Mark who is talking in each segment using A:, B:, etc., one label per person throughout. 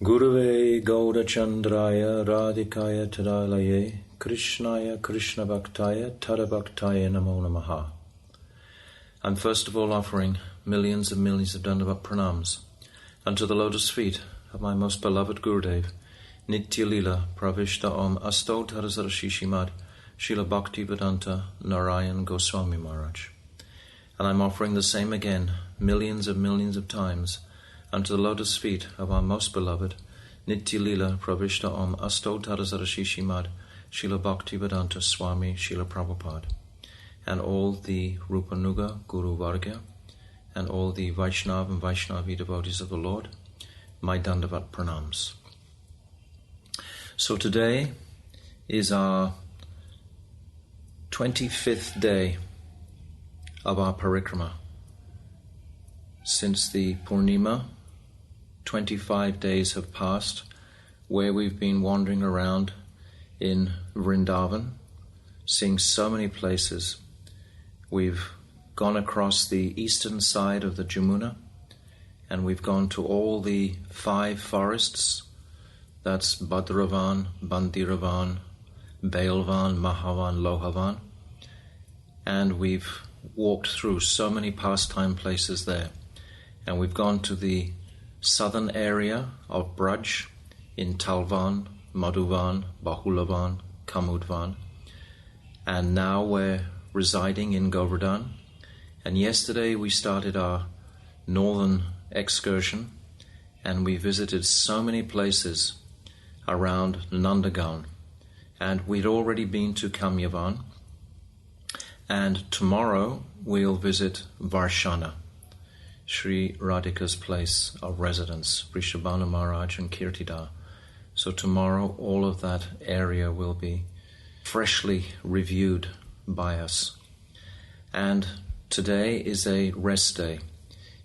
A: Gurave Gaurachandraya Radhikaya Tadalaye Krishnaya Krishna Bhaktaya Tadabhaktaya Namo Namaha. I'm first of all offering millions and millions of Dandavat Pranams unto the lotus feet of my most beloved Gurudev, Nitya Lila Pravishta Om Asto Tarazarashishimad Srila Bhaktivedanta Narayan Goswami Maharaj. And I'm offering the same again, millions of times, unto the lotus feet of our most beloved Nitya Lila Pravishta Om Asto Tarazarashishimad Srila Bhaktivedanta Swami Srila Prabhupada, and all the Rupanuga Guru Varga, and all the Vaishnav and Vaishnavi devotees of the Lord, my Dandavat Pranams. So today is our 25th day of our Parikrama. Since the Purnima, 25 days have passed where we've been wandering around in Vrindavan, seeing so many places. We've gone across the eastern side of the Jamuna, and we've gone to all the 5 forests. That's Bhadravan, Bandiravan, Bailvan, Mahavan, Lohavan. And we've walked through so many pastime places there. And we've gone to the southern area of Braj in Talvan, Madhuvan, Bahulavan, Kamudvan. And now we're residing in Govardhan. And yesterday we started our northern excursion, and we visited so many places around Nandagaon. And we'd already been to Kamyavan. And tomorrow we'll visit Varshana, Sri Radhika's place of residence, Vrishabhanu Maharaj and Kirtidar. So tomorrow all of that area will be freshly reviewed by us. And today is a rest day.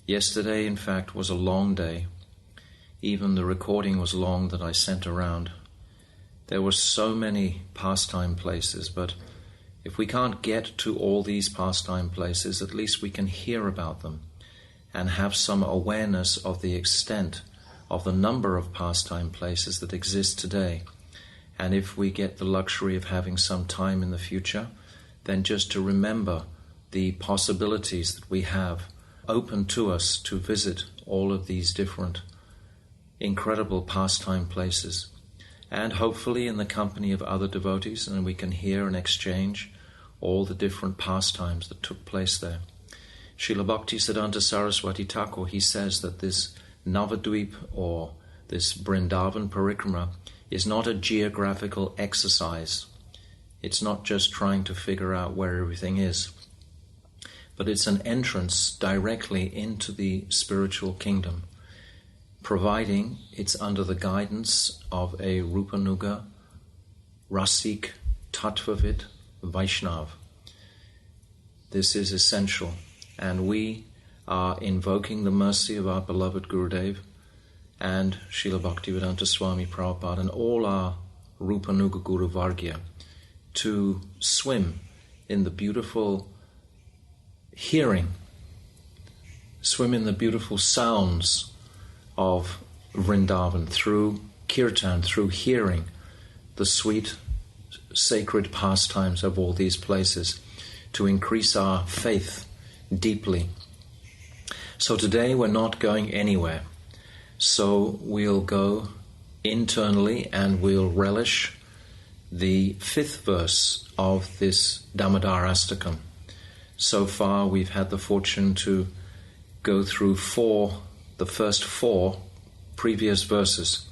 A: Yesterday, in fact, was a long day. Even the recording was long that I sent around. There were so many pastime places, but if we can't get to all these pastime places, at least we can hear about them and have some awareness of the extent of the number of pastime places that exist today. And if we get the luxury of having some time in the future, then just to remember the possibilities that we have open to us to visit all of these different incredible pastime places. And hopefully in the company of other devotees, and we can hear and exchange all the different pastimes that took place there. Srila Bhaktisiddhanta Saraswati Thakur, he says that this Navadvip, or this Vrindavan Parikrama, is not a geographical exercise. It's not just trying to figure out where everything is, but it's an entrance directly into the spiritual kingdom, providing it's under the guidance of a Rupanuga, Rasik, Tattvavit, Vaishnav. This is essential, and we are invoking the mercy of our beloved Gurudev and Srila Bhaktivedanta Swami Prabhupada and all our Rupanuga Guru Vargya to swim in the beautiful hearing, swim in the beautiful sounds of Vrindavan through kirtan, through hearing the sweet sacred pastimes of all these places, to increase our faith deeply. So today we're not going anywhere. So we'll go internally and we'll relish the 5th verse of this Damodarastakam. So far we've had the fortune to go through the first 4 previous verses.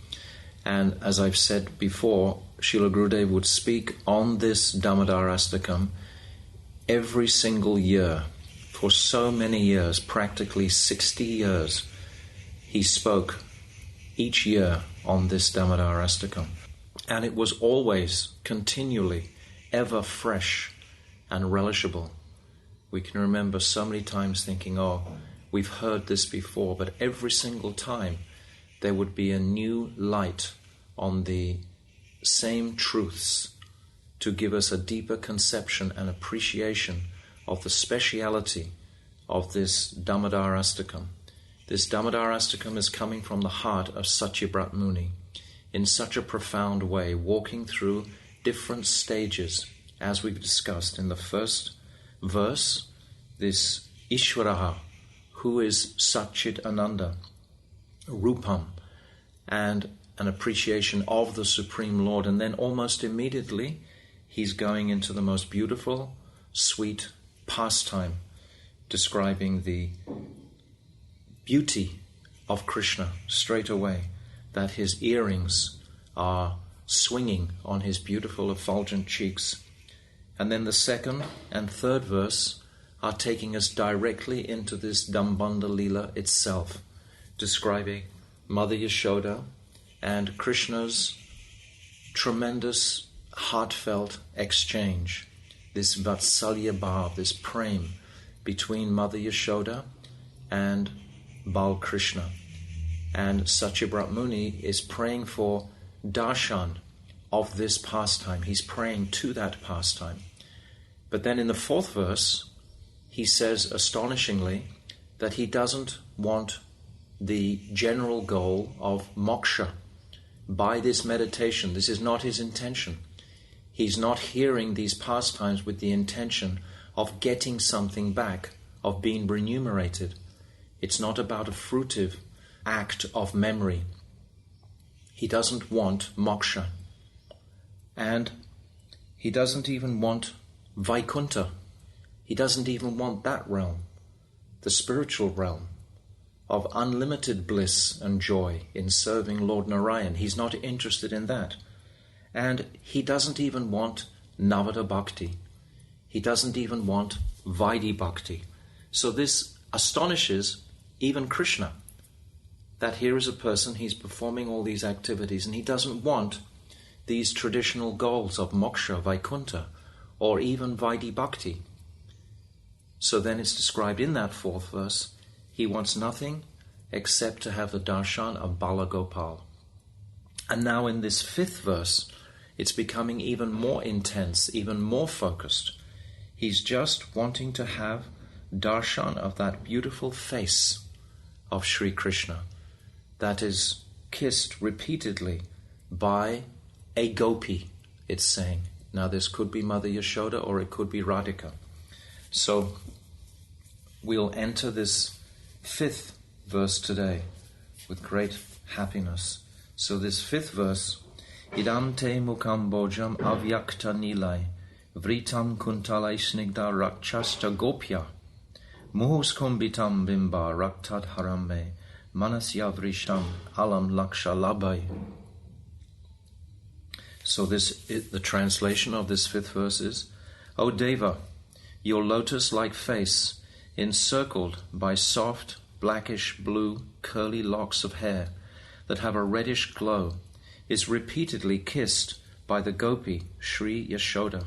A: And as I've said before, Srila Gurudev would speak on this Damodarastakam every single year for so many years, practically 60 years. he spoke each year on this Damodarastakam. And it was always, continually, ever fresh and relishable. We can remember so many times thinking, oh, we've heard this before, but every single time there would be a new light on the same truths to give us a deeper conception and appreciation of the speciality of this Damodarastakam. This Damodarastakam is coming from the heart of Satyabrat Muni in such a profound way, walking through different stages, as we've discussed. In the first verse, this Ishvaraha, who is Satchit Ananda, Rupam, and an appreciation of the Supreme Lord. And then almost immediately, he's going into the most beautiful, sweet pastime, describing the beauty of Krishna straight away, that his earrings are swinging on his beautiful effulgent cheeks. And then the second and third verse are taking us directly into this Dambanda Leela itself, describing Mother Yashoda and Krishna's tremendous heartfelt exchange, this Vatsalya Bhav, this prem between Mother Yashoda and Bal Krishna. And Satyabrat Muni is praying for darshan of this pastime. He's praying to that pastime. But then in the fourth verse, he says astonishingly that he doesn't want the general goal of moksha by this meditation. This is not his intention. He's not hearing these pastimes with the intention of getting something back, of being remunerated. It's not about a fruitive act of memory. He doesn't want moksha. And he doesn't even want Vaikuntha. He doesn't even want that realm, the spiritual realm of unlimited bliss and joy in serving Lord Narayan. He's not interested in that. And he doesn't even want Navada Bhakti. He doesn't even want Vaidhi Bhakti. So this astonishes even Krishna, that here is a person, he's performing all these activities, and he doesn't want these traditional goals of moksha, Vaikuntha, or even Vaidhi Bhakti. So then it's described in that fourth verse, he wants nothing except to have the darshan of Bala Gopal. And now in this fifth verse, it's becoming even more intense, even more focused. He's just wanting to have darshan of that beautiful face of Sri Krishna that is kissed repeatedly by a gopi, it's saying. Now this could be Mother Yashoda or it could be Radhika. So we'll enter this fifth verse today with great happiness. So this fifth verse, Idam te mukam bojam avyakta nilai vritam kuntalai snigda rakchasta gopya muhus kumbitam bimba raktat harambe manasya vrishtam alam laksha labai. So the translation of this fifth verse is, O Deva, your lotus-like face, encircled by soft, blackish blue, curly locks of hair that have a reddish glow, is repeatedly kissed by the gopi, Sri Yashoda.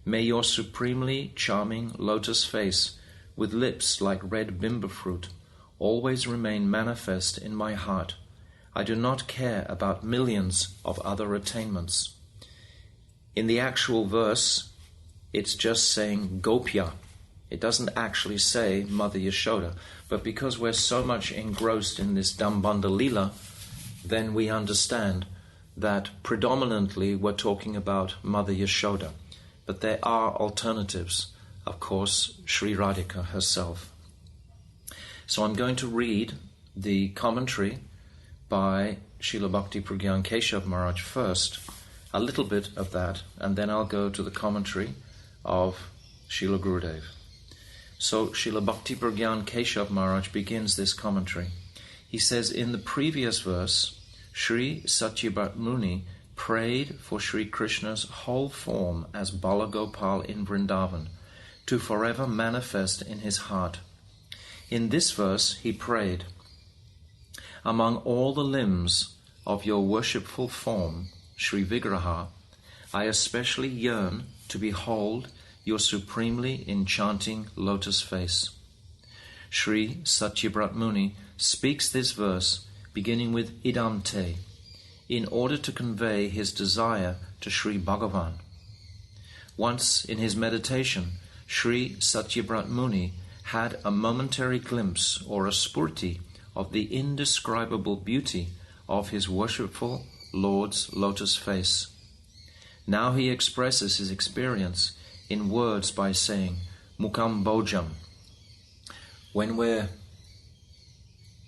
A: May your supremely charming lotus face, with lips like red bimba fruit, always remain manifest in my heart. I do not care about millions of other attainments. In the actual verse, it's just saying Gopya. It doesn't actually say Mother Yashoda. But because we're so much engrossed in this Dambanda Leela, then we understand that predominantly we're talking about Mother Yashoda. But there are alternatives. Of course, Sri Radhika herself. So I'm going to read the commentary by Srila Bhakti Pragyan Keshav Maharaj first, a little bit of that, and then I'll go to the commentary of Srila Gurudev. So Srila Bhakti Pragyan Keshav Maharaj begins this commentary. He says, in the previous verse, Sri Satyabrat Muni prayed for Sri Krishna's whole form as Bala Gopal in Vrindavan to forever manifest in his heart. In this verse, he prayed, among all the limbs of your worshipful form, Sri Vigraha, I especially yearn to behold your supremely enchanting lotus face. Sri Satyabrat Muni speaks this verse beginning with Idam Te in order to convey his desire to Sri Bhagavan. Once in his meditation, Sri Satyabrat Muni had a momentary glimpse or a spurti of the indescribable beauty of his worshipful Lord's lotus face. Now he expresses his experience in words by saying, Mukam Bojam. When we're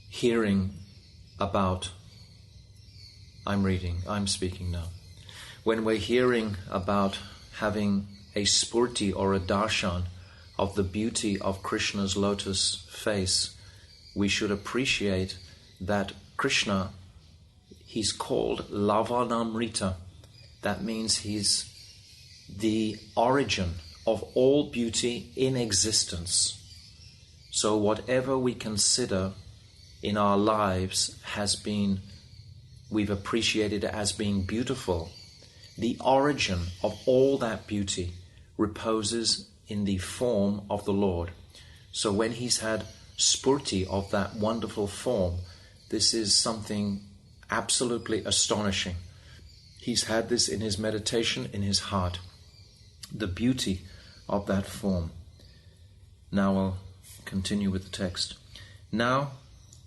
A: hearing about, I'm speaking now. When we're hearing about having a spurti or a darshan of the beauty of Krishna's lotus face, we should appreciate that Krishna, he's called Lavanamrita. That means he's the origin of all beauty in existence. So whatever we consider in our lives we've appreciated it as being beautiful. The origin of all that beauty reposes in the form of the Lord. So when he's had spurti of that wonderful form, this is something absolutely astonishing. He's had this in his meditation, in his heart, the beauty of that form. Now I'll continue with the text. Now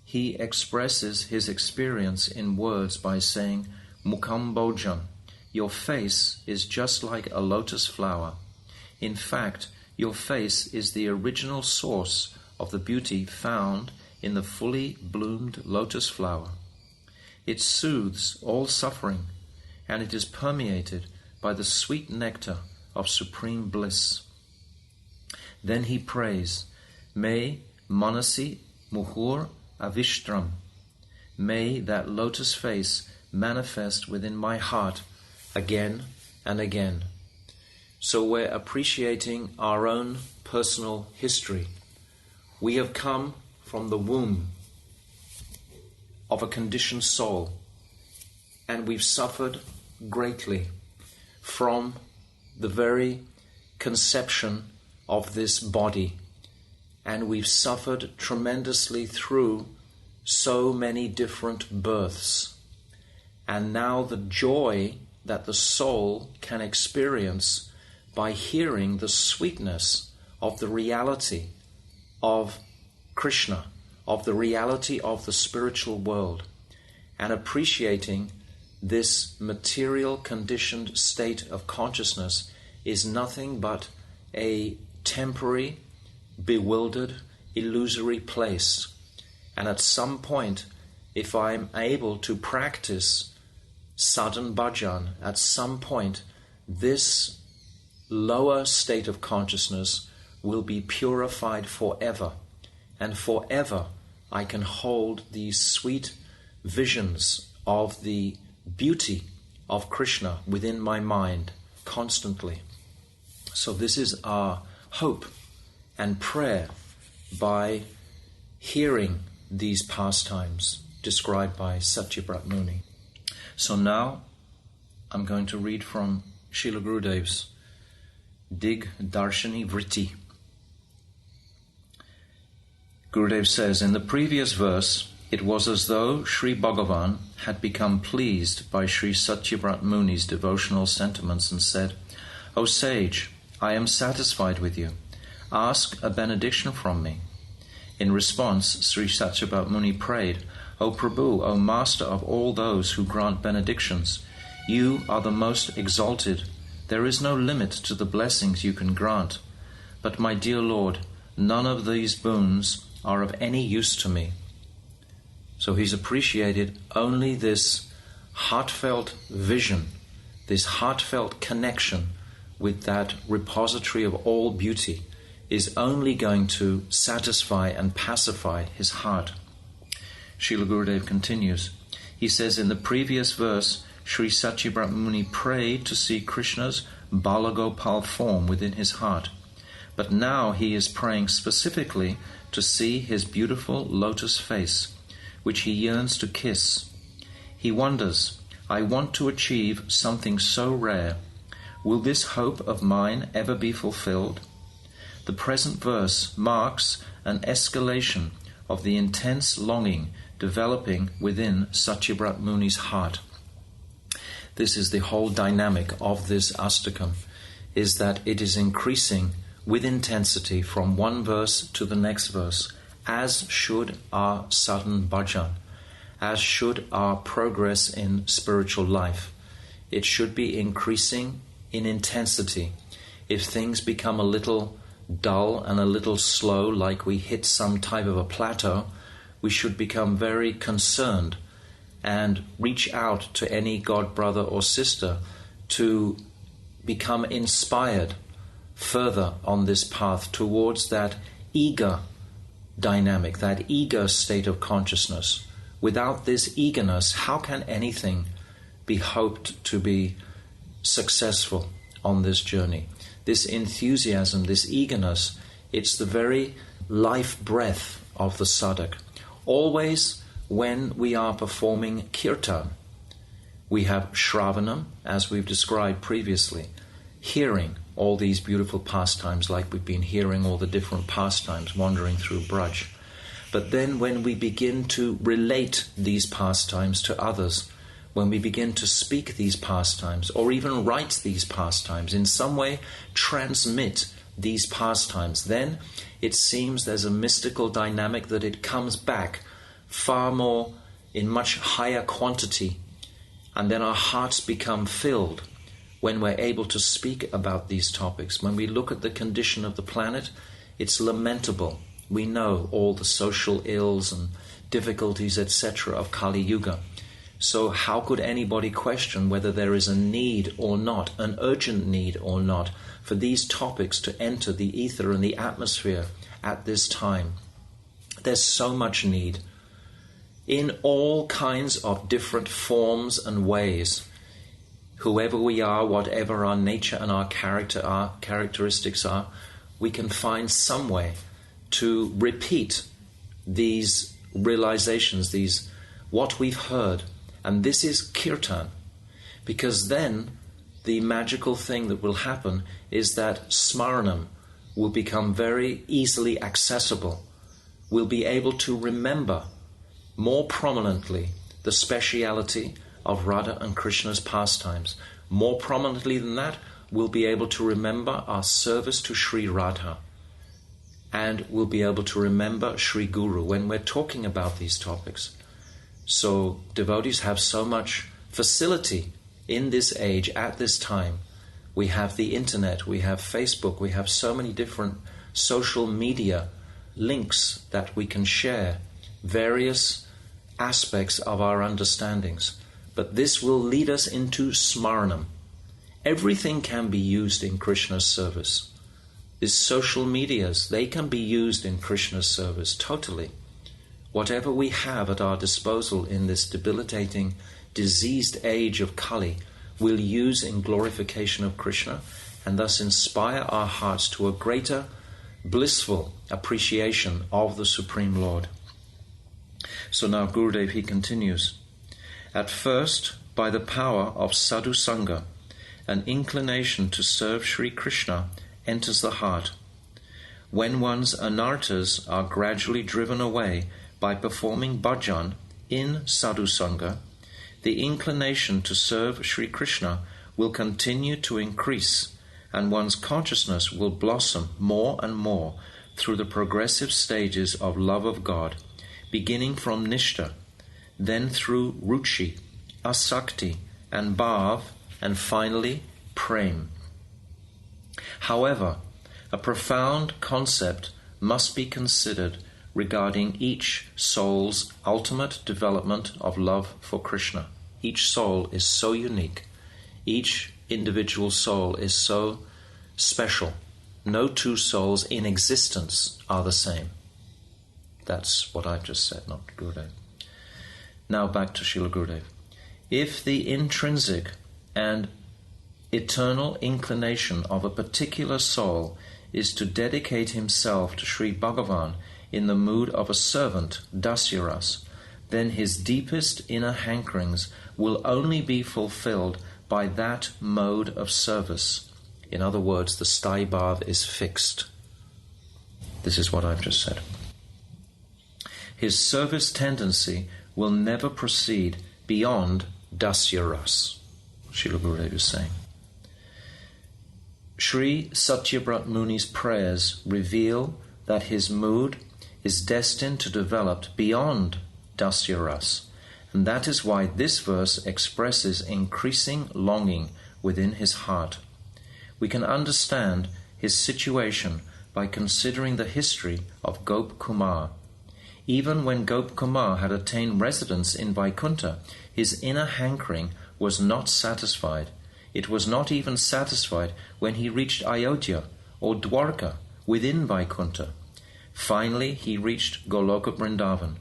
A: he expresses his experience in words by saying, Mukam Bojam, your face is just like a lotus flower. In fact, your face is the original source of the beauty found in the fully bloomed lotus flower. It soothes all suffering, and it is permeated by the sweet nectar of supreme bliss. Then he prays, May Manasi Muhur Avishtram. May that lotus face manifest within my heart again and again. So we're appreciating our own personal history. We have come from the womb of a conditioned soul, and we've suffered greatly from the very conception of this body, and we've suffered tremendously through so many different births. And now the joy that the soul can experience by hearing the sweetness of the reality of Krishna, of the reality of the spiritual world, and appreciating this material conditioned state of consciousness is nothing but a temporary, bewildered, illusory place. And at some point, if I'm able to practice sadhan bhajan, at some point this lower state of consciousness will be purified forever, and forever I can hold these sweet visions of the beauty of Krishna within my mind constantly. So this is our hope and prayer by hearing these pastimes described by Satyabrat Muni. So now I'm going to read from Srila Gurudev's Dig Darshani Vritti. Gurudev says, in the previous verse, it was as though Sri Bhagavan had become pleased by Sri Satyabrat Muni's devotional sentiments and said, O sage, I am satisfied with you. Ask a benediction from me. In response, Sri Satyabhat Muni prayed, O Prabhu, O Master of all those who grant benedictions, you are the most exalted. There is no limit to the blessings you can grant. But my dear Lord, none of these boons are of any use to me. So he's appreciated only this heartfelt vision, this heartfelt connection with that repository of all beauty is only going to satisfy and pacify his heart. Srila Gurudev continues. He says in the previous verse, Sri Satyabrat Muni prayed to see Krishna's Balagopal form within his heart. But now he is praying specifically to see his beautiful lotus face, which he yearns to kiss. He wonders, I want to achieve something so rare. Will this hope of mine ever be fulfilled? The present verse marks an escalation of the intense longing developing within Satyabrat Muni's heart. This is the whole dynamic of this Astakam, is that it is increasing with intensity from one verse to the next verse, as should our sadhan bhajan, as should our progress in spiritual life. It should be increasing in intensity. If things become a little dull and a little slow, like we hit some type of a plateau, we should become very concerned and reach out to any God brother or sister to become inspired further on this path towards that eager dynamic, that eager state of consciousness. Without this eagerness, how can anything be hoped to be successful on this journey? This enthusiasm, this eagerness, it's the very life breath of the sadhak. Always when we are performing kirtan, we have shravanam, as we've described previously, hearing all these beautiful pastimes, like we've been hearing all the different pastimes wandering through Braj. But then when we begin to relate these pastimes to others, when we begin to speak these pastimes, or even write these pastimes, in some way transmit these pastimes, then it seems there's a mystical dynamic that it comes back far more, in much higher quantity, and then our hearts become filled when we're able to speak about these topics. When we look at the condition of the planet, it's lamentable. We know all the social ills and difficulties, etc., of Kali Yuga. So how could anybody question whether there is a need or not, an urgent need or not, for these topics to enter the ether and the atmosphere at this time? There's so much need in all kinds of different forms and ways. Whoever we are, whatever our nature and our characteristics are, we can find some way to repeat these realizations, these what we've heard. And this is kirtan, because then the magical thing that will happen is that smaranam will become very easily accessible. We'll be able to remember more prominently the speciality of Radha and Krishna's pastimes. More prominently than that, we'll be able to remember our service to Sri Radha, and we'll be able to remember Sri Guru when we're talking about these topics. So devotees have so much facility in this age, at this time. We have the internet, we have Facebook, we have so many different social media links that we can share various aspects of our understandings. But this will lead us into smaranam. Everything can be used in Krishna's service. These social medias, they can be used in Krishna's service totally. Whatever we have at our disposal in this debilitating, diseased age of Kali, we'll use in glorification of Krishna, and thus inspire our hearts to a greater, blissful appreciation of the Supreme Lord. So now Gurudev, he continues. At first, by the power of sadhu sangha, an inclination to serve Sri Krishna enters the heart. When one's anarthas are gradually driven away by performing bhajan in sadhu sangha, the inclination to serve Sri Krishna will continue to increase, and one's consciousness will blossom more and more through the progressive stages of love of God, beginning from Nishta, then through Ruchi, Asakti, and Bhav, and finally Prem. However, a profound concept must be considered regarding each soul's ultimate development of love for Krishna. Each soul is so unique. Each individual soul is so special. No two souls in existence are the same. That's what I've just said, not Gurudev. Now back to Srila Gurudev. If the intrinsic and eternal inclination of a particular soul is to dedicate himself to Sri Bhagavan in the mood of a servant, Dasyaras, then his deepest inner hankerings will only be fulfilled by that mode of service. In other words, the sthai bhav is fixed. This is what I've just said. His service tendency will never proceed beyond dasya ras, Srila Gurudev is saying. Sri Satyabrat Muni's prayers reveal that his mood is destined to develop beyond dasya ras, and that is why this verse expresses increasing longing within his heart. We can understand his situation by considering the history of Gop Kumar. Even when Gop Kumar had attained residence in Vaikuntha, his inner hankering was not satisfied. It was not even satisfied when he reached Ayodhya or Dwarka within Vaikuntha. Finally, he reached Goloka Vrindavan,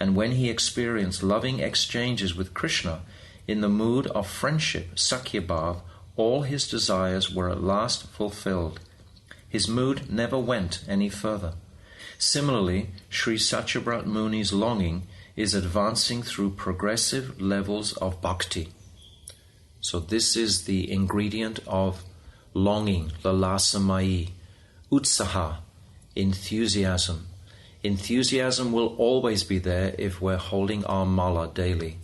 A: and when he experienced loving exchanges with Krishna in the mood of friendship, Sakhya Bhav, all his desires were at last fulfilled. His mood never went any further. Similarly, Sri Satyabrat Muni's longing is advancing through progressive levels of bhakti. So this is the ingredient of longing, lalasamayi, utsaha, enthusiasm. Enthusiasm will always be there if we're holding our mala daily,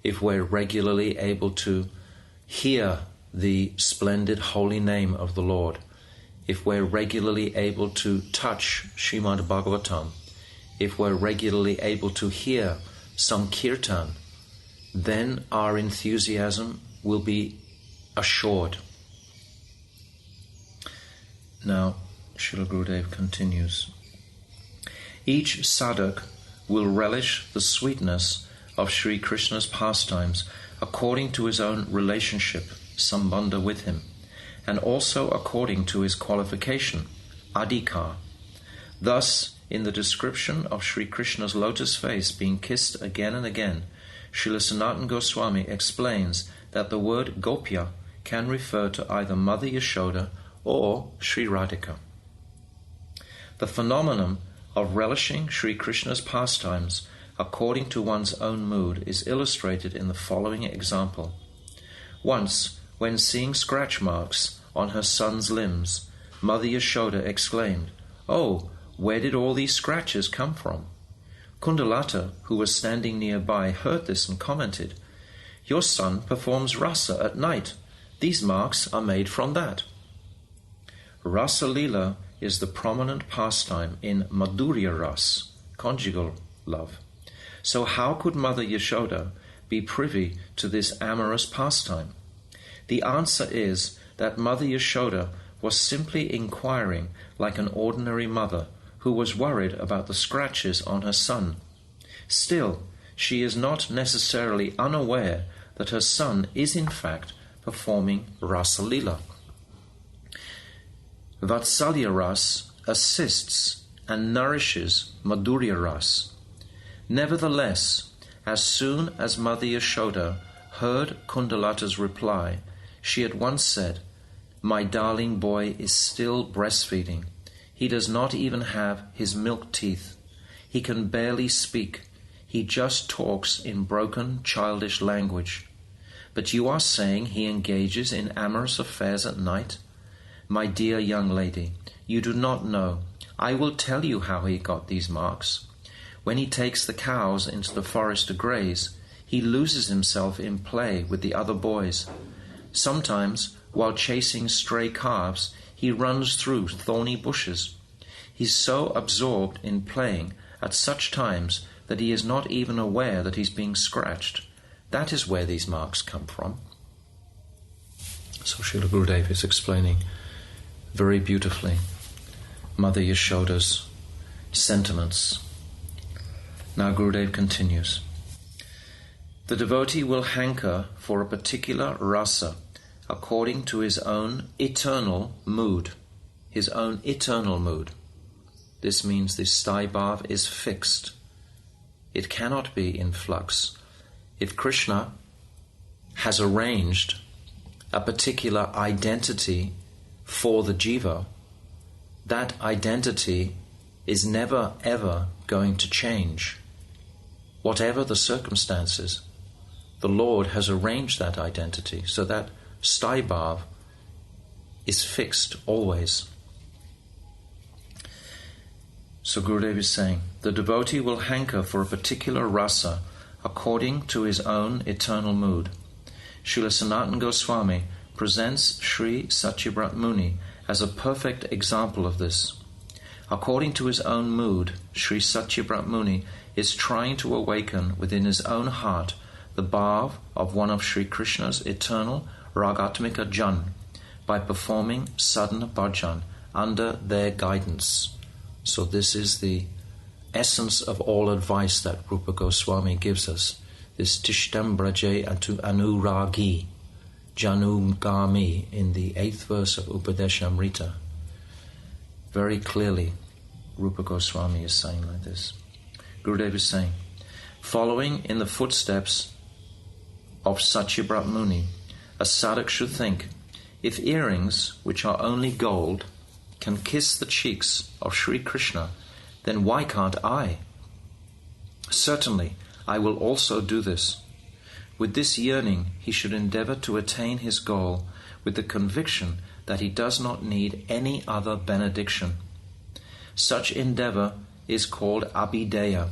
A: if we're regularly able to hear the splendid holy name of the Lord, if we're regularly able to touch Srimad Bhagavatam, if we're regularly able to hear some kirtan, then our enthusiasm will be assured. Now, Srila Gurudev continues. Each sadhak will relish the sweetness of Sri Krishna's pastimes according to his own relationship, sambandha, with him, and also according to his qualification, adhikar. Thus, in the description of Sri Krishna's lotus face being kissed again and again, Srila Sanatana Goswami explains that the word Gopya can refer to either Mother Yashoda or Sri Radhika. The phenomenon of relishing Sri Krishna's pastimes according to one's own mood is illustrated in the following example. Once, when seeing scratch marks on her son's limbs, Mother Yashoda exclaimed, "Oh, where did all these scratches come from?" Kundalata, who was standing nearby, heard this and commented, "Your son performs rasa at night. These marks are made from that." Rasa Lila is the prominent pastime in Madhurya Ras, conjugal love. So how could Mother Yashoda be privy to this amorous pastime? The answer is that Mother Yashoda was simply inquiring like an ordinary mother who was worried about the scratches on her son. Still, she is not necessarily unaware that her son is in fact performing Rasa Lila. Vatsalya Ras assists and nourishes Madhurya Ras. Nevertheless, as soon as Mother Yashoda heard Kundalata's reply, she at once said, "My darling boy is still breastfeeding. He does not even have his milk teeth. He can barely speak. He just talks in broken, childish language. But you are saying he engages in amorous affairs at night? My dear young lady, you do not know. I will tell you how he got these marks. When he takes the cows into the forest to graze, he loses himself in play with the other boys. Sometimes, while chasing stray calves, he runs through thorny bushes. He's so absorbed in playing at such times that he is not even aware that he's being scratched. That is where these marks come from." So Srila Gurudev is explaining very beautifully Mother Yashoda's sentiments. Now Gurudev continues. The devotee will hanker for a particular rasa according to his own eternal mood. His own eternal mood. This means the sthai bhav is fixed. It cannot be in flux. If Krishna has arranged a particular identity for the jiva, that identity is never ever going to change. whatever the circumstances, the Lord has arranged that identity so that Staibhav is fixed always. So Gurudev is saying, the devotee will hanker for a particular rasa according to his own eternal mood. Srila Sanatana Goswami presents Sri Satyabrat Muni as a perfect example of this. According to his own mood, Sri Satyabrat Muni is trying to awaken within his own heart the bhav of one of Sri Krishna's eternal Ragatmika Jan by performing sadhana bhajan under their guidance. So this is the essence of all advice that Rupa Goswami gives us. This Tishtam Braje Anuragi Janugami in the 8th verse of Upadeshamrita. Very clearly, Rupa Goswami is saying like this. Gurudev is saying, following in the footsteps of Satyabrat Muni, a sadhak should think, if earrings, which are only gold, can kiss the cheeks of Sri Krishna, then why can't I? Certainly, I will also do this. With this yearning, he should endeavor to attain his goal with the conviction that he does not need any other benediction. Such endeavor is called abhideya.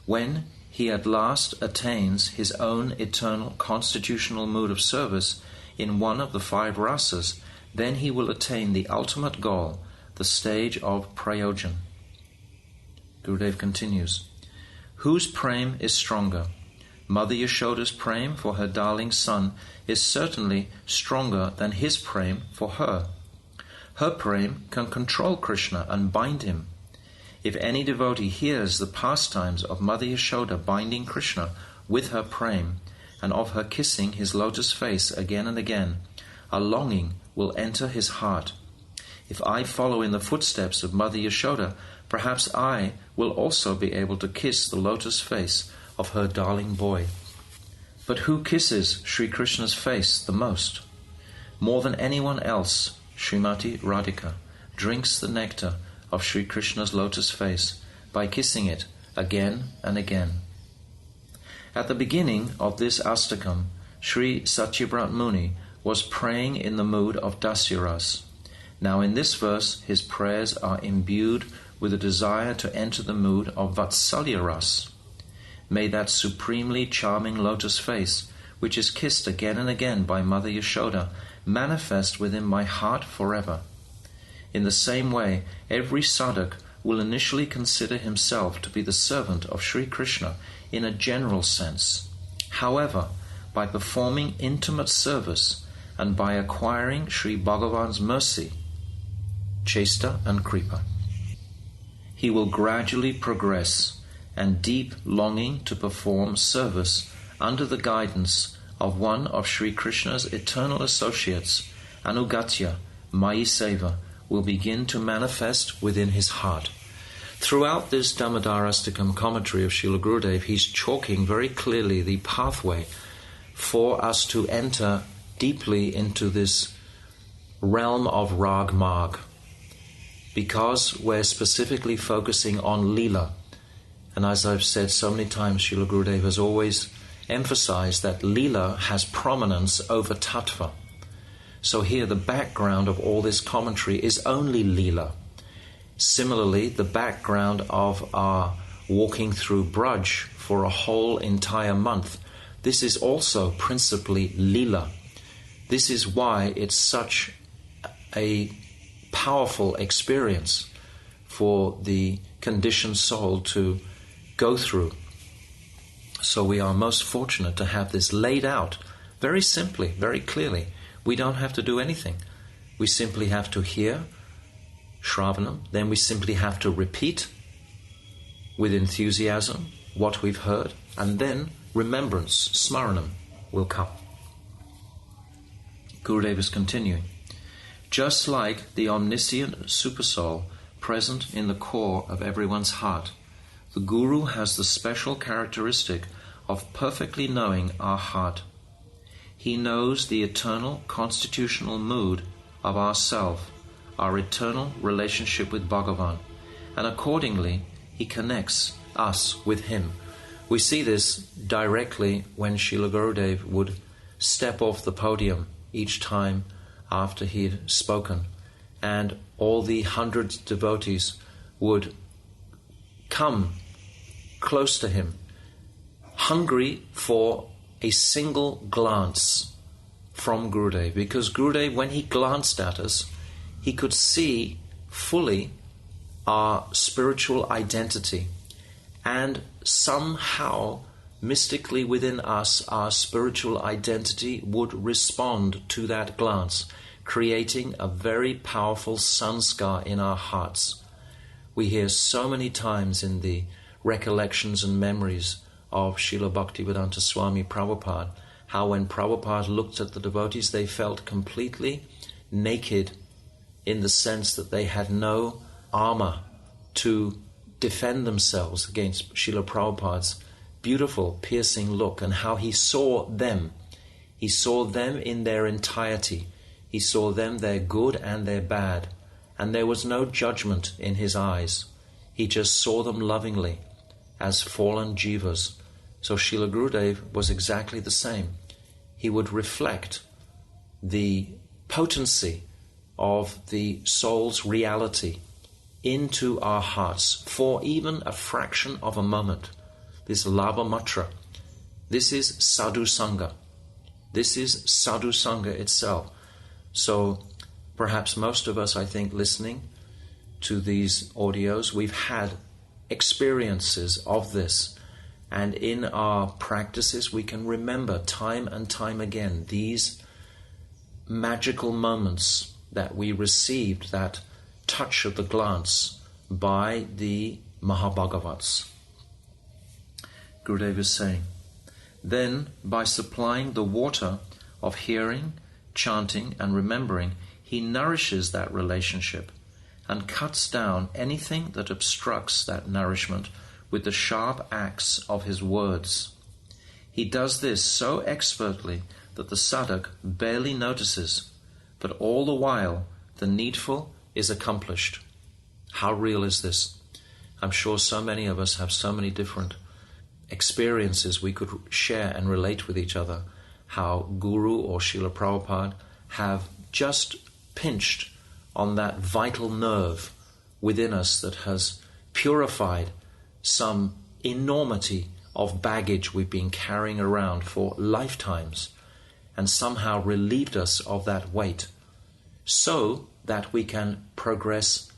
A: When he at last attains his own eternal constitutional mood of service in one of the 5 rasas, then he will attain the ultimate goal, the stage of prayojan. Gurudev continues, whose prem is stronger? Mother Yashoda's prem for her darling son is certainly stronger than his prem for her. Her prem can control Krishna and bind him. If any devotee hears the pastimes of Mother Yashoda binding Krishna with her prem and of her kissing his lotus face again and again, a longing will enter his heart. If I follow in the footsteps of Mother Yashoda, perhaps I will also be able to kiss the lotus face of her darling boy. But who kisses Sri Krishna's face the most? More than anyone else, Srimati Radhika drinks the nectar of Sri Krishna's lotus face by kissing it again and again. At the beginning of this Astakam, Sri Satyabrat Muni was praying in the mood of Dasyaras. Now in this verse, his prayers are imbued with a desire to enter the mood of Vatsalya Ras. May that supremely charming lotus face, which is kissed again and again by Mother Yashoda, manifest within my heart forever. In the same way, every sadhak will initially consider himself to be the servant of Sri Krishna in a general sense. However, by performing intimate service and by acquiring Sri Bhagavan's mercy, Chesta and Kripa, he will gradually progress, and deep longing to perform service under the guidance of one of Sri Krishna's eternal associates, Anugatya, Mayi Seva, will begin to manifest within his heart. Throughout this Damodarastakam commentary of Srila Gurudev, he's chalking very clearly the pathway for us to enter deeply into this realm of Rag Marg, because we're specifically focusing on Leela. And as I've said so many times, Srila Gurudev has always emphasized that Leela has prominence over Tattva. So here the background of all this commentary is only Leela. Similarly, the background of our walking through Braj for a whole entire month, this is also principally Leela. This is why it's such a powerful experience for the conditioned soul to go through. So we are most fortunate to have this laid out very simply, very clearly. We don't have to do anything. We simply have to hear Shravanam, then we simply have to repeat with enthusiasm what we've heard, and then remembrance, Smaranam, will come. Gurudev is continuing. Just like the omniscient Supersoul present in the core of everyone's heart, the Guru has the special characteristic of perfectly knowing our heart. He knows the eternal constitutional mood of our self, our eternal relationship with Bhagavan, and accordingly he connects us with him We see this directly when Srila Gurudev would step off the podium each time after he had spoken, and all the hundreds of devotees would come close to him, hungry for a single glance from Gurudev, because Gurudev, when he glanced at us, he could see fully our spiritual identity, and somehow mystically within us our spiritual identity would respond to that glance, creating a very powerful sanskar in our hearts. We hear so many times in the recollections and memories of Srila Bhaktivedanta Swami Prabhupada how when Prabhupada looked at the devotees, they felt completely naked, in the sense that they had no armor to defend themselves against Srila Prabhupada's beautiful, piercing look, and how he saw them. He saw them in their entirety. He saw them, their good and their bad, and there was no judgment in his eyes. He just saw them lovingly as fallen jivas. So Srila Gurudev was exactly the same. He would reflect the potency of the soul's reality into our hearts for even a fraction of a moment. This labha matra, this is sadhu sangha. This is sadhu sangha itself. So perhaps most of us, I think, listening to these audios, we've had experiences of this, and in our practices we can remember time and time again these magical moments that we received, that touch of the glance by the Mahabhagavats. Gurudev is saying, then by supplying the water of hearing, chanting and remembering, he nourishes that relationship and cuts down anything that obstructs that nourishment with the sharp axe of his words. He does this so expertly that the sadhak barely notices, but all the while the needful is accomplished. How real is this? I'm sure so many of us have so many different experiences we could share and relate with each other, how Guru or Srila Prabhupada have just pinched on that vital nerve within us that has purified some enormity of baggage we've been carrying around for lifetimes, and somehow relieved us of that weight, so that we can progress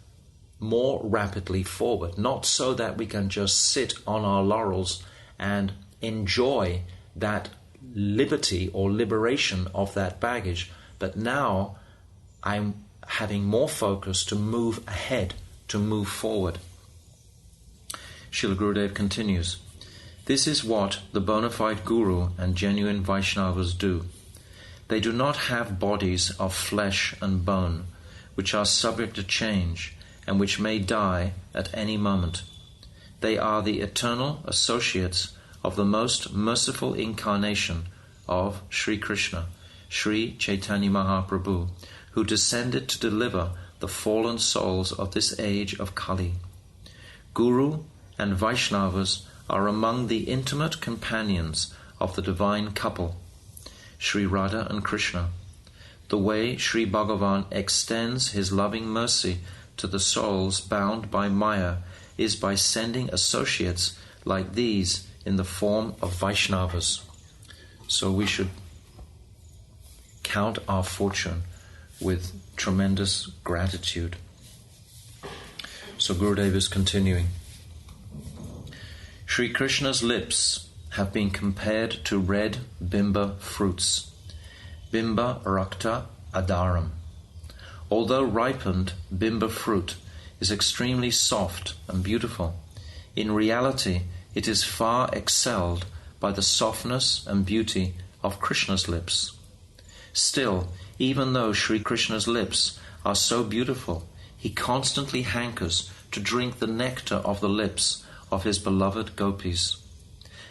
A: more rapidly forward, not so that we can just sit on our laurels and enjoy that liberty or liberation of that baggage, but now I'm having more focus to move ahead, to move forward. Srila Gurudev continues, this is what the bona fide Guru and genuine Vaishnavas do. They do not have bodies of flesh and bone, which are subject to change and which may die at any moment. They are the eternal associates of the most merciful incarnation of Sri Krishna, Sri Chaitanya Mahaprabhu, who descended to deliver the fallen souls of this age of Kali. Guru and Vaishnavas are among the intimate companions of the divine couple, Sri Radha and Krishna. The way Sri Bhagavan extends his loving mercy to the souls bound by Maya is by sending associates like these in the form of Vaishnavas. So we should count our fortune with tremendous gratitude. So Gurudev is continuing. Sri Krishna's lips have been compared to red bimba fruits, bimba rakta adaram. Although ripened bimba fruit is extremely soft and beautiful, in reality it is far excelled by the softness and beauty of Krishna's lips. Still, even though Sri Krishna's lips are so beautiful, he constantly hankers to drink the nectar of the lips of his beloved gopis.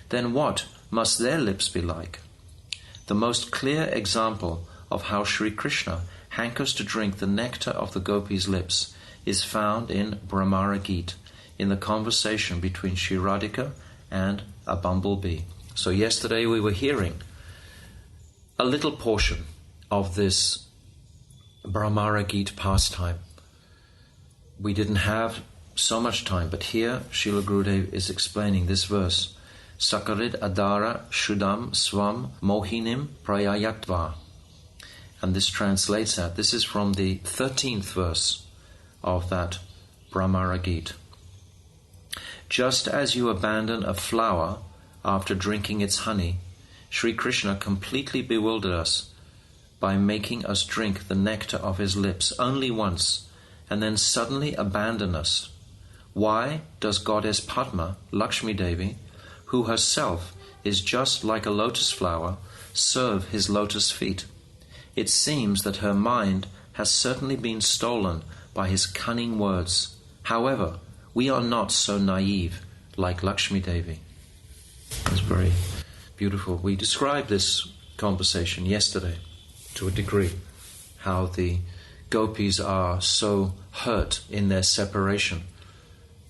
A: Then what must their lips be like? The most clear example of how Sri Krishna hankers to drink the nectar of the gopis' lips is found in Brahmara Gita, in the conversation between Sri Radhika and a bumblebee. So yesterday we were hearing a little portion of this Brahmara Gita pastime. We didn't have so much time, but here Srila Gurudev is explaining this verse. Sakarid adara shudam swam mohinim prayayatva. And this translates out. This is from the 13th verse of that Brahmara Gita. Just as you abandon a flower after drinking its honey, Sri Krishna completely bewildered us by making us drink the nectar of his lips only once and then suddenly abandon us. Why does Goddess Padma, Lakshmi Devi, who herself is just like a lotus flower, serve his lotus feet? It seems that her mind has certainly been stolen by his cunning words. However, we are not so naive like Lakshmi Devi. It's very beautiful. We described this conversation yesterday to a degree, how the gopis are so hurt in their separation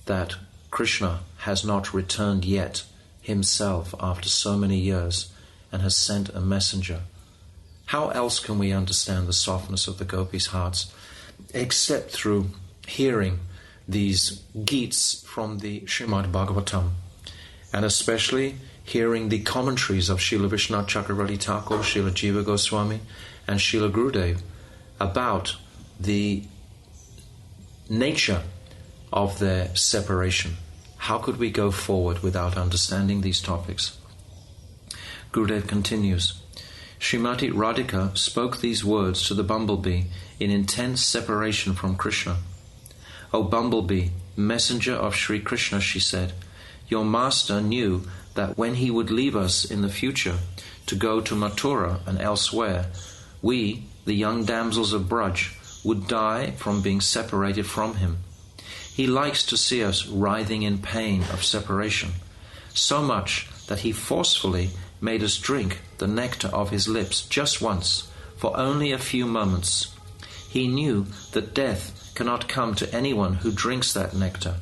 A: that Krishna has not returned yet himself after so many years and has sent a messenger. How else can we understand the softness of the gopis' hearts except through hearing these Gits from the Srimad Bhagavatam, and especially hearing the commentaries of Srila Vishwanath Chakravarti Thakur, Srila Jiva Goswami and Srila Gurudev about the nature of their separation. How could we go forward without understanding these topics? Gurudev continues, Srimati Radhika spoke these words to the bumblebee in intense separation from Krishna. O bumblebee, messenger of Sri Krishna, she said, your master knew that when he would leave us in the future to go to Mathura and elsewhere, we, the young damsels of Braj, would die from being separated from him. He likes to see us writhing in pain of separation, so much that he forcefully made us drink the nectar of his lips just once, for only a few moments. He knew that death cannot come to anyone who drinks that nectar,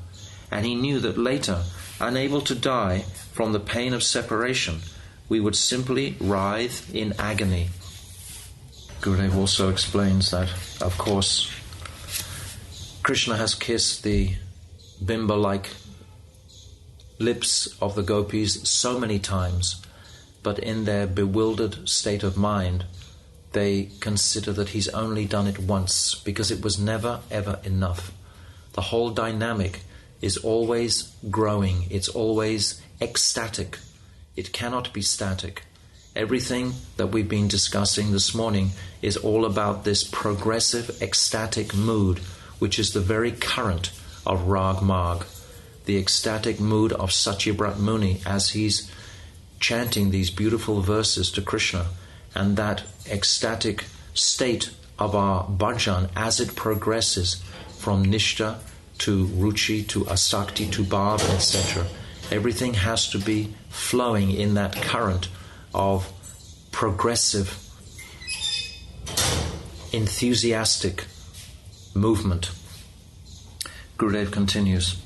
A: and he knew that later, unable to die from the pain of separation, we would simply writhe in agony. Gurudev also explains that, of course, Krishna has kissed the bimba-like lips of the gopis so many times, but in their bewildered state of mind, they consider that he's only done it once, because it was never ever enough. The whole dynamic is always growing, it's always ecstatic. It cannot be static. Everything that we've been discussing this morning is all about this progressive ecstatic mood, which is the very current of Rag Marg, the ecstatic mood of Satyabrat Muni as he's chanting these beautiful verses to Krishna, and that ecstatic state of our bhajan as it progresses from Nishta to Ruchi to Asakti to Bhav, etc. Everything has to be flowing in that current of progressive, enthusiastic movement. Gurudev continues,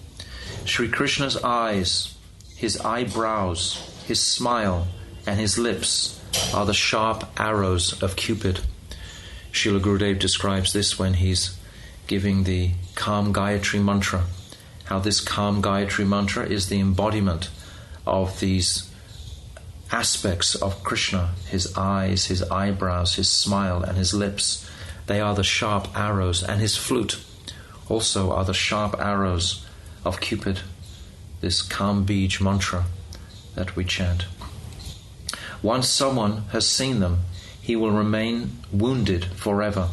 A: Sri Krishna's eyes, his eyebrows, his smile, and his lips are the sharp arrows of Cupid. Srila Gurudev describes this when he's giving the Kam Gayatri mantra, how this Kam Gayatri mantra is the embodiment of these aspects of Krishna, his eyes, his eyebrows, his smile, and his lips. They are the sharp arrows, and his flute also are the sharp arrows of Cupid, this Kam Bij mantra that we chant. Once someone has seen them, he will remain wounded forever.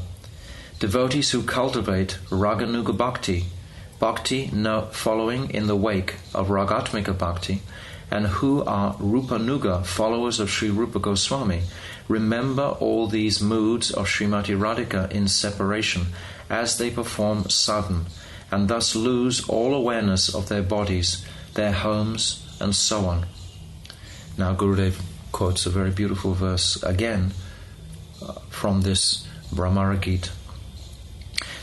A: Devotees who cultivate Raganuga Bhakti, Bhakti following in the wake of Ragatmika Bhakti, and who are Rupanuga, followers of Sri Rupa Goswami, remember all these moods of Srimati Radhika in separation as they perform sadhana, and thus lose all awareness of their bodies, their homes, and so on. Now Gurudev quotes a very beautiful verse again from this Brahmara Gita.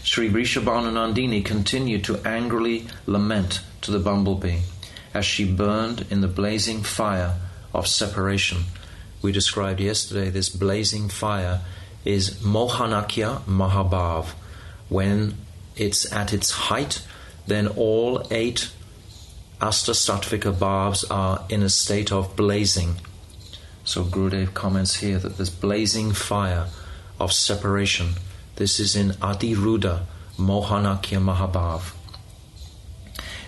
A: Sri Vrishabhanu Nandini continued to angrily lament to the bumblebee, as she burned in the blazing fire of separation. We described yesterday this blazing fire is Mohanakya Mahabhav. When it's at its height, then all 8 Ashtasattvika bhavs are in a state of blazing. So Gurudev comments here that this blazing fire of separation, this is in Adiruddha Mohanakya Mahabhav.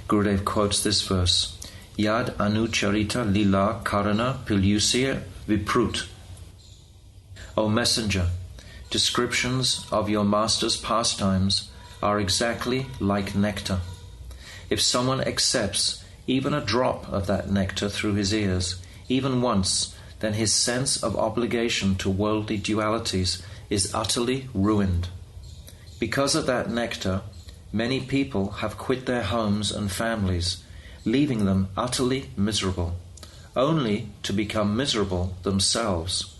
A: Gurudev quotes this verse, Yad anucharita lila karana pilusya viprut. O Messenger, descriptions of your master's pastimes are exactly like nectar. If someone accepts even a drop of that nectar through his ears, even once, then his sense of obligation to worldly dualities is utterly ruined. Because of that nectar, many people have quit their homes and families, leaving them utterly miserable, only to become miserable themselves.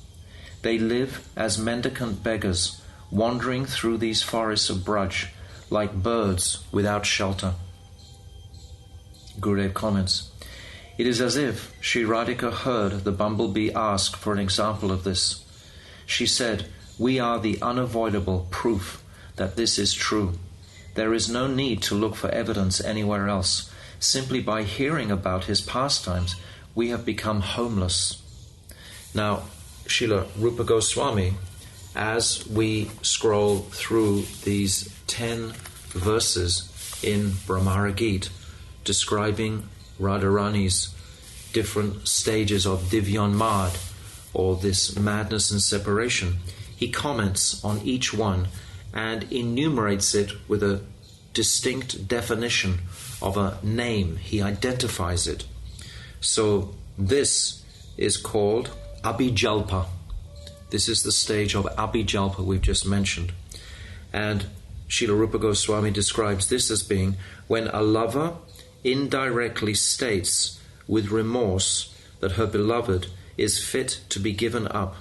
A: They live as mendicant beggars, wandering through these forests of Braj, like birds without shelter. Gurudev comments, it is as if Sri Radhika heard the bumblebee ask for an example of this. She said, we are the unavoidable proof that this is true. There is no need to look for evidence anywhere else. Simply by hearing about his pastimes, we have become homeless. Now, Srila Rupa Goswami, as we scroll through these 10 verses in Brahmara Gita, describing Radharani's different stages of Divyanmad, or this madness and separation, he comments on each one and enumerates it with a distinct definition of a name. He identifies it. So this is called Abhijalpa. This is the stage of Abhijalpa we've just mentioned. And Srila Rupa Goswami describes this as being when a lover indirectly states with remorse that her beloved is fit to be given up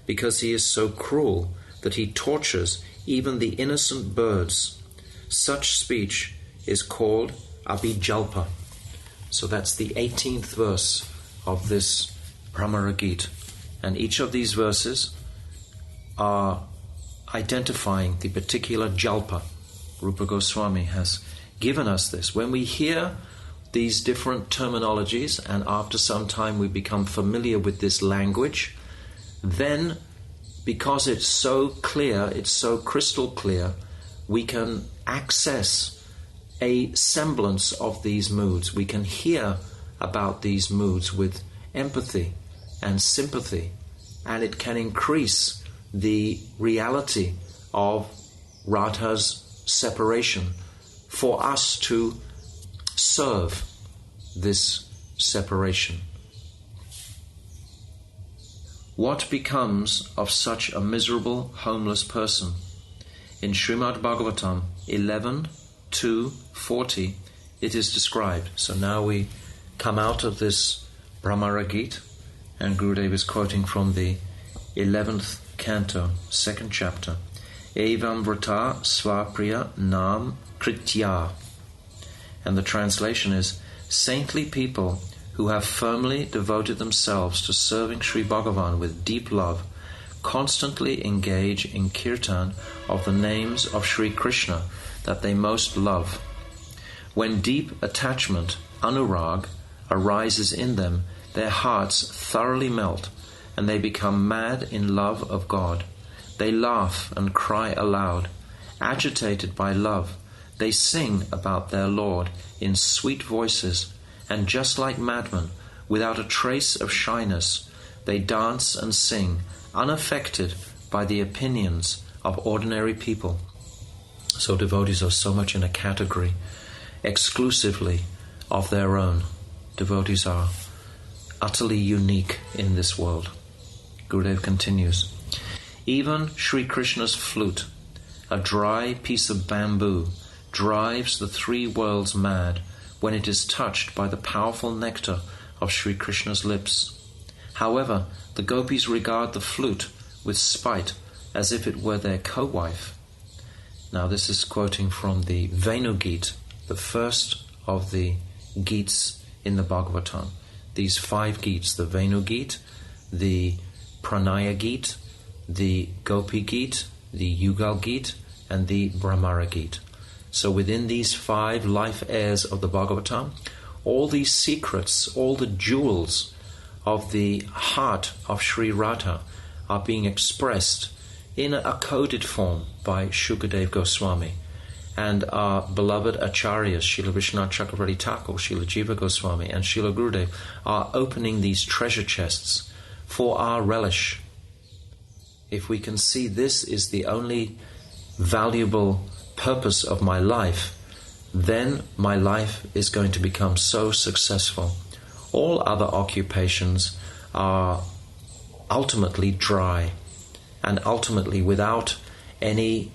A: because he is so cruel that he tortures even the innocent birds. Such speech is called Abhijalpa. So that's the 18th verse of this Brahmara Gita. And each of these verses are identifying the particular jalpa. Rupa Goswami has given us this. When we hear these different terminologies and after some time we become familiar with this language, then because it's so clear, it's so crystal clear, we can access a semblance of these moods. We can hear about these moods with empathy and sympathy, and it can increase the reality of Radha's separation for us to serve this separation. What becomes of such a miserable, homeless person? In Srimad Bhagavatam 11:2-40, it is described. So now we come out of this Brahmara Gita, and Gurudev is quoting from the 11th canto, 2nd chapter. Evam vrata svapriya nam kritya. And the translation is, saintly people who have firmly devoted themselves to serving Sri Bhagavan with deep love constantly engage in kirtan of the names of Sri Krishna that they most love. When deep attachment, anurag, arises in them, their hearts thoroughly melt and they become mad in love of God. They laugh and cry aloud. Agitated by love, they sing about their Lord in sweet voices, and just like madmen, without a trace of shyness, they dance and sing, unaffected by the opinions of ordinary people. So devotees are so much in a category exclusively of their own. Devotees are utterly unique in this world. Gurudev continues, even Sri Krishna's flute, a dry piece of bamboo, drives the 3 worlds mad when it is touched by the powerful nectar of Sri Krishna's lips. However, the gopis regard the flute with spite as if it were their co-wife. Now this is quoting from the Venu Gita, the first of the Gits in the Bhagavatam. These 5 Gits, the Venu Git, the Pranaya Git, the Gopi Git, the Yugal Git, and the Brahmara Git. So within these 5 life airs of the Bhagavatam, all these secrets, all the jewels of the heart of Sri Radha are being expressed in a coded form by Shukadeva Goswami. And our beloved Acharyas, Srila Vishwanath Chakravarti Thakur, Srila Jiva Goswami, and Srila Gurudev are opening these treasure chests for our relish. If we can see this is the only valuable purpose of my life, then my life is going to become so successful. All other occupations are ultimately dry and ultimately without any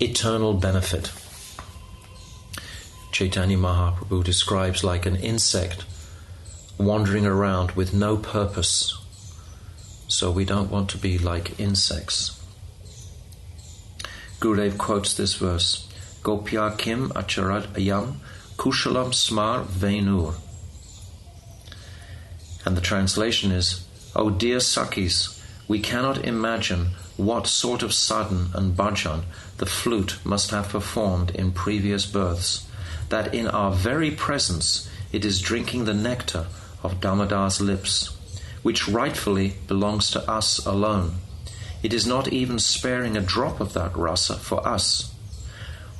A: eternal benefit. Chaitanya Mahaprabhu describes like an insect wandering around with no purpose. So we don't want to be like insects. Gurudev quotes this verse, Gopya kim acharad ayam kushalam smar venur. And the translation is, O dear Sakhis, we cannot imagine what sort of sadhan and bhajan the flute must have performed in previous births, that in our very presence it is drinking the nectar of Damodar's lips, which rightfully belongs to us alone. It is not even sparing a drop of that rasa for us.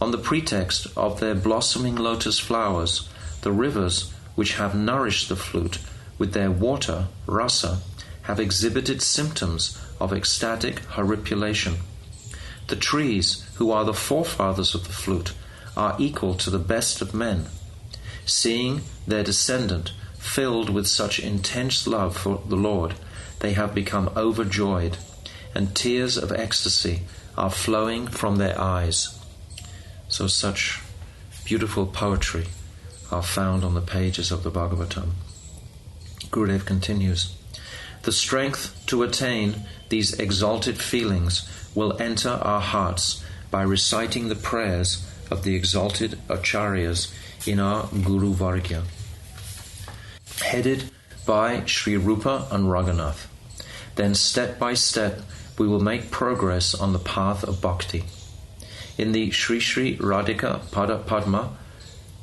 A: On the pretext of their blossoming lotus flowers, the rivers which have nourished the flute with their water, rasa, have exhibited symptoms of ecstatic horripilation. The trees, who are the forefathers of the flute, are equal to the best of men. Seeing their descendant filled with such intense love for the Lord, they have become overjoyed, and tears of ecstasy are flowing from their eyes. So such beautiful poetry are found on the pages of the Bhagavatam. Gurudev continues, the strength to attain these exalted feelings will enter our hearts by reciting the prayers of the exalted Acharyas in our Guru Vargya, headed by Sri Rupa and Raghunath. Then step by step we will make progress on the path of bhakti. In the Sri Sri Radhika Pada Padma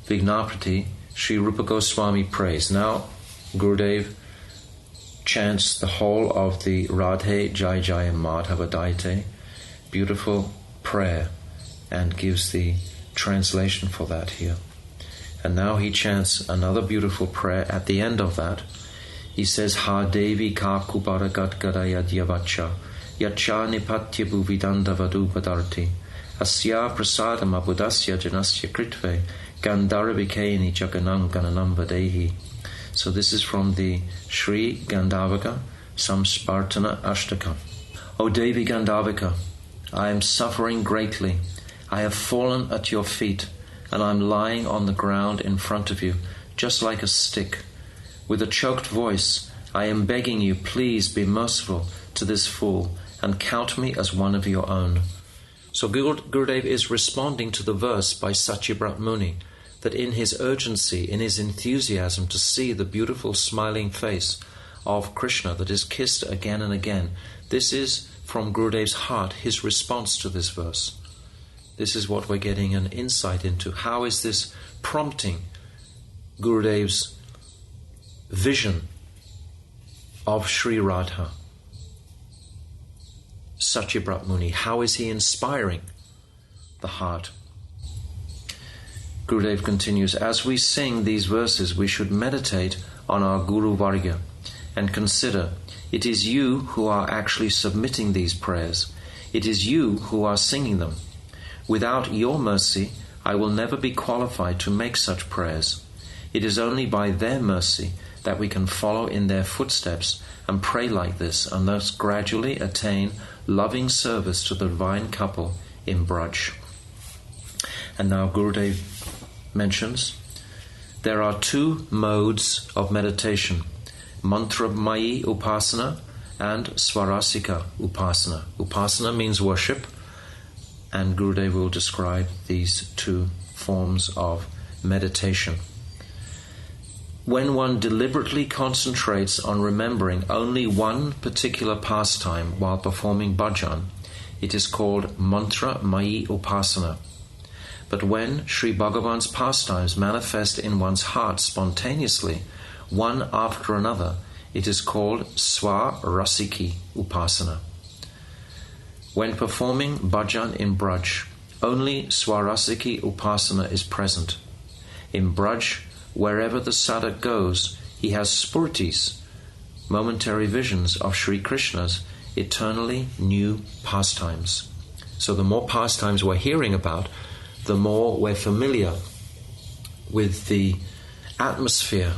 A: Vignapati, Sri Rupa Goswami prays. Now Gurudev chants the whole of the Radhe Jai Jai Madhava Daite, beautiful prayer, and gives the translation for that here. And now he chants another beautiful prayer at the end of that. He says, Ha Devi Ka Kubaragat Gadaya Dyavacha Yacha Nipatya Bhuvidanda Vadupadarti Asya Prasadam Abudasya Janasya Kritve Gandharabhikeni Jaganam Gananam Vadehi. So this is from the Sri Gandhavaka Samspartana Ashtakam. O Devi Gandhavika, I am suffering greatly. I have fallen at your feet, and I am lying on the ground in front of you, just like a stick. With a choked voice, I am begging you, please be merciful to this fool, and count me as one of your own. So Gurudev is responding to the verse by Satyabrat Muni, that in his urgency, in his enthusiasm to see the beautiful smiling face of Krishna that is kissed again and again, this is from Gurudev's heart, his response to this verse. This is what we're getting an insight into. How is this prompting Gurudev's vision of Sri Radha? Satyabrat Muni, how is he inspiring the heart? Gurudev continues, as we sing these verses, we should meditate on our Guru Varga and consider, it is you who are actually submitting these prayers. It is you who are singing them. Without your mercy, I will never be qualified to make such prayers. It is only by their mercy that we can follow in their footsteps and pray like this, and thus gradually attain loving service to the divine couple in Braj. And now Gurudev mentions there are 2 modes of meditation, mantra-mayi upasana and svarasika upasana. Upasana means worship, and Gurudev will describe these 2 forms of meditation. When one deliberately concentrates on remembering only one particular pastime while performing bhajan, it is called mantra mayi upasana. But when Sri Bhagavan's pastimes manifest in one's heart spontaneously, one after another, it is called swarasiki upasana. When performing bhajan in Braj, only swarasiki upasana is present. In Braj, wherever the sadhak goes, he has spurtis, momentary visions of Sri Krishna's eternally new pastimes. So the more pastimes we're hearing about, the more we're familiar with the atmosphere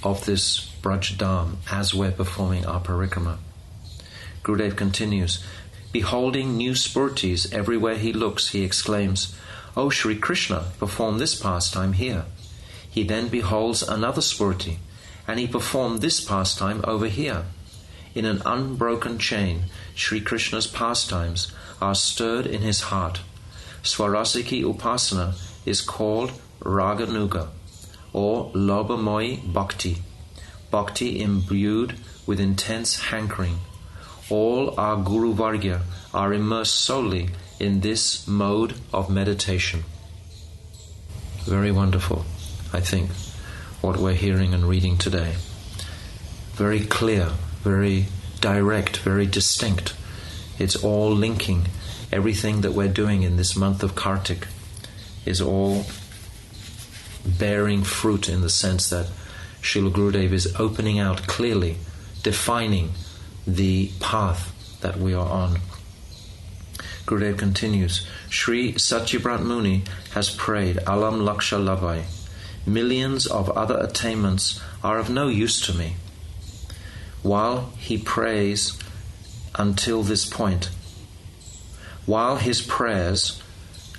A: of this Braj Dham as we're performing our parikrama. Gurudev continues, beholding new spurtis everywhere he looks, he exclaims, "O Sri Krishna, perform this pastime here." He then beholds another spurti, and he performed this pastime over here. In an unbroken chain, Sri Krishna's pastimes are stirred in his heart. Swarasiki upasana is called Raganuga, or Lobhamoyi Bhakti, bhakti imbued with intense hankering. All our Guru Vargya are immersed solely in this mode of meditation. Very wonderful, I think, what we're hearing and reading today. Very clear, very direct, very distinct. It's all linking. Everything that we're doing in this month of Kartik is all bearing fruit in the sense that Srila Gurudev is opening out clearly, defining the path that we are on. Gurudev continues, Sri Satyabrat Muni has prayed, Alam Laksha Labai. Millions of other attainments are of no use to me. While he prays until this point, while his prayers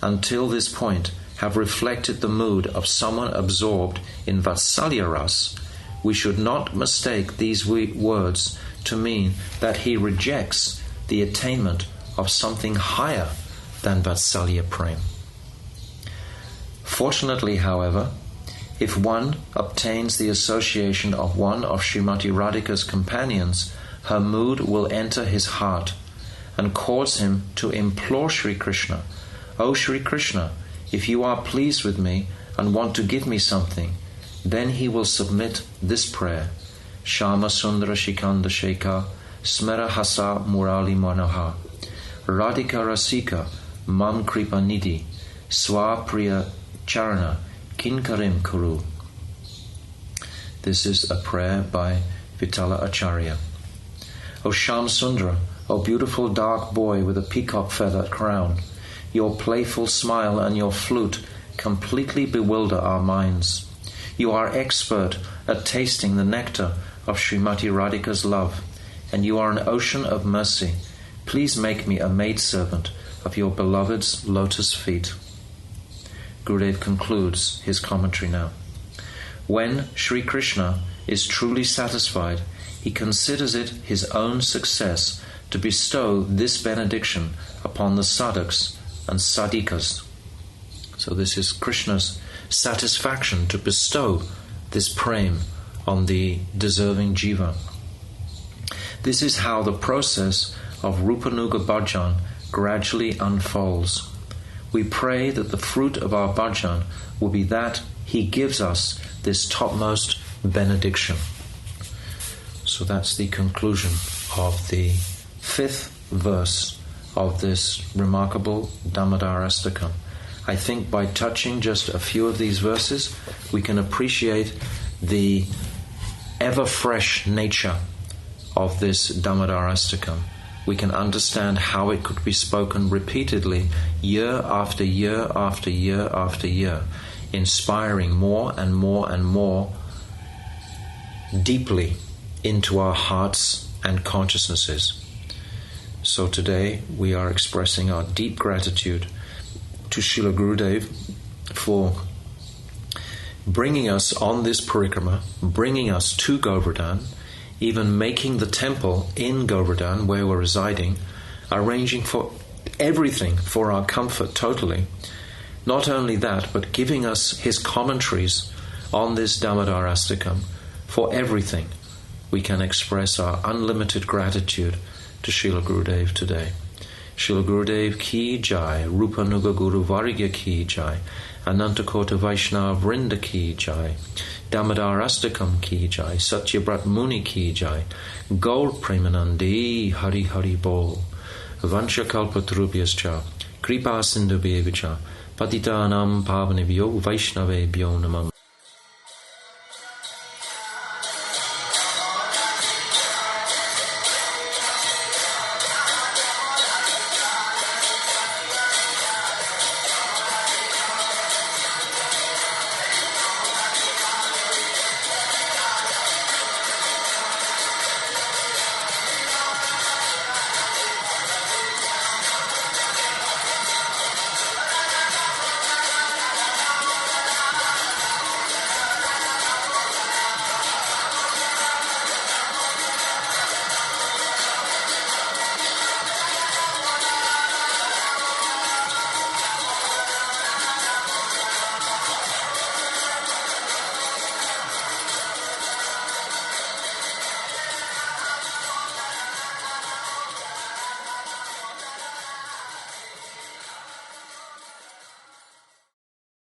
A: until this point have reflected the mood of someone absorbed in Vatsalya Ras, we should not mistake these words to mean that he rejects the attainment of something higher than Vatsalya Prem. Fortunately, however, if one obtains the association of one of Srimati Radhika's companions, her mood will enter his heart and cause him to implore Sri Krishna, "O Sri Krishna, if you are pleased with me and want to give me something," then he will submit this prayer, Shama Sundara Shikanda Shekha Smera Hasa Murali Manoha Radhika Rasika Mam Kripa Nidhi Swa Priya Charana Kinkarim Kuru. This is a prayer by Vitala Acharya. O Sham Sundara, O beautiful dark boy with a peacock feather crown, your playful smile and your flute completely bewilder our minds. You are expert at tasting the nectar of Srimati Radhika's love, and you are an ocean of mercy. Please make me a maidservant of your beloved's lotus feet. Gurudev concludes his commentary now. When Sri Krishna is truly satisfied, he considers it his own success to bestow this benediction upon the sadhaks and sadhikas. So this is Krishna's satisfaction to bestow this prem on the deserving jiva. This is how the process of Rupanuga Bhajan gradually unfolds. We pray that the fruit of our bhajan will be that he gives us this topmost benediction. So that's the conclusion of the 5th verse of this remarkable Damodarastakam. I think by touching just a few of these verses, we can appreciate the ever-fresh nature of this Damodarastakam. We can understand how it could be spoken repeatedly, year after year after year after year, inspiring more and more and more deeply into our hearts and consciousnesses. So today we are expressing our deep gratitude to Srila Gurudev for bringing us on this parikrama, bringing us to Govardhan, even making the temple in Govardhan where we're residing, arranging for everything for our comfort totally. Not only that, but giving us his commentaries on this Damodarastakam, for everything, we can express our unlimited gratitude to Srila Gurudev today. Srila Gurudev ki jai, Rupa Nuga Guru Varigya ki jai, Anantakota Vaishnava Vrinda ki jai, Damodarastakam ki jai, Satyabrat Muni ki jai, Gaur Premanandi Hari Hari Bol, Vansha Kalpatrubhyascha, Kripa Sindhu Bevicha, Patitanam Pavanebhyo Vaishnavebhyo Namam.